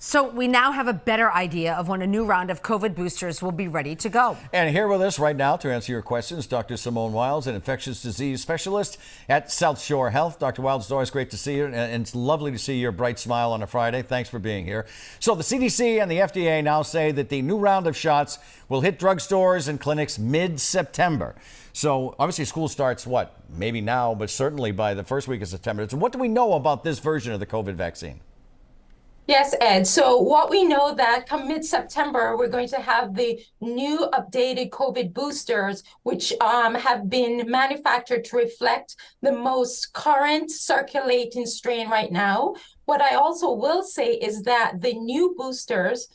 So we now have a better idea of when a new round of COVID boosters will be ready to go. And here with us right now to answer your questions, Dr. Simone Wiles, an infectious disease specialist at South Shore Health. Dr. Wiles, it's always great to see you, and it's lovely to see your bright smile on a Friday. Thanks for being here. So the CDC and the FDA now say that the new round of shots will hit drugstores and clinics mid-September. So obviously school starts, what, maybe now, but certainly by the first week of September. So what do we know about this version of the COVID vaccine? Yes, Ed. So what we know that come mid-September, we're going to have the new updated COVID boosters, which have been manufactured to reflect the most current circulating strain right now. What I also will say is that the new boosters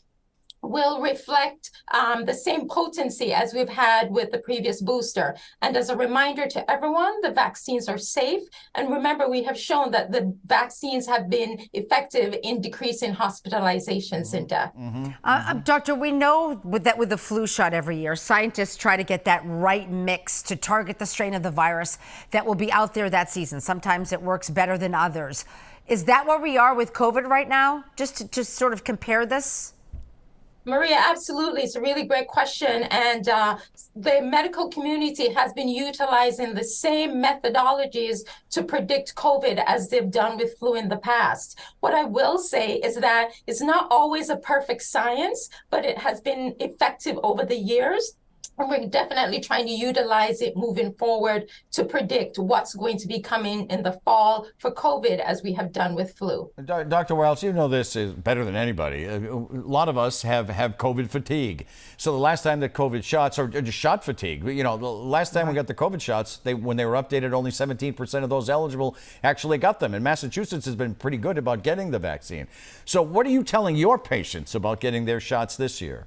will reflect the same potency as we've had with the previous booster. And as a reminder to everyone, the vaccines are safe. And remember, we have shown that the vaccines have been effective in decreasing hospitalizations and death. Doctor, we know that with the flu shot every year, scientists try to get that right mix to target the strain of the virus that will be out there that season. Sometimes it works better than others. Is that where we are with COVID right now? Just to sort of compare this? Maria, absolutely. It's a really great question. And the medical community has been utilizing the same methodologies to predict COVID as they've done with flu in the past. What I will say is that it's not always a perfect science, but it has been effective over the years. And we're definitely trying to utilize it moving forward to predict what's going to be coming in the fall for COVID, as we have done with flu. Dr. Wiles, you know this is better than anybody. A lot of us have COVID fatigue. So the last time that COVID shots, or just shot fatigue, you know, the last time we got the COVID shots, when they were updated, only 17% of those eligible actually got them. And Massachusetts has been pretty good about getting the vaccine. So what are you telling your patients about getting their shots this year?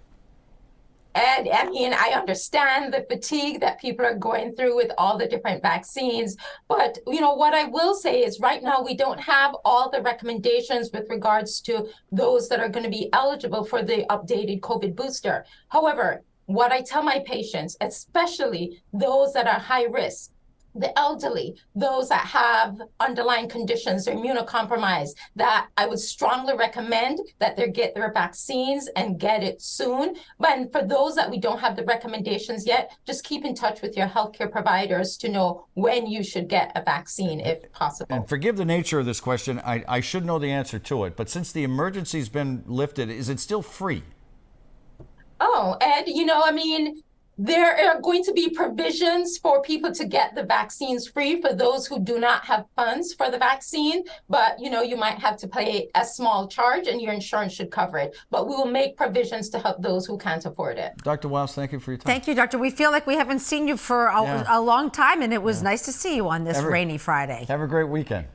And I mean, I understand the fatigue that people are going through with all the different vaccines. But, you know, what I will say is right now we don't have all the recommendations with regards to those that are going to be eligible for the updated COVID booster. However, what I tell my patients, especially those that are high risk, the elderly, those that have underlying conditions or immunocompromised, that I would strongly recommend that they get their vaccines and get it soon. But for those that we don't have the recommendations yet, just keep in touch with your healthcare providers to know when you should get a vaccine, if possible. And forgive the nature of this question. I should know the answer to it. But since the emergency's been lifted, is it still free? Oh, Ed, you know, I mean, there are going to be provisions for people to get the vaccines free for those who do not have funds for the vaccine. But, you know, you might have to pay a small charge and your insurance should cover it. But we will make provisions to help those who can't afford it. Dr. Wiles, thank you for your time. Thank you, Doctor. We feel like we haven't seen you for a long time, and it was nice to see you on this rainy Friday. Have a great weekend.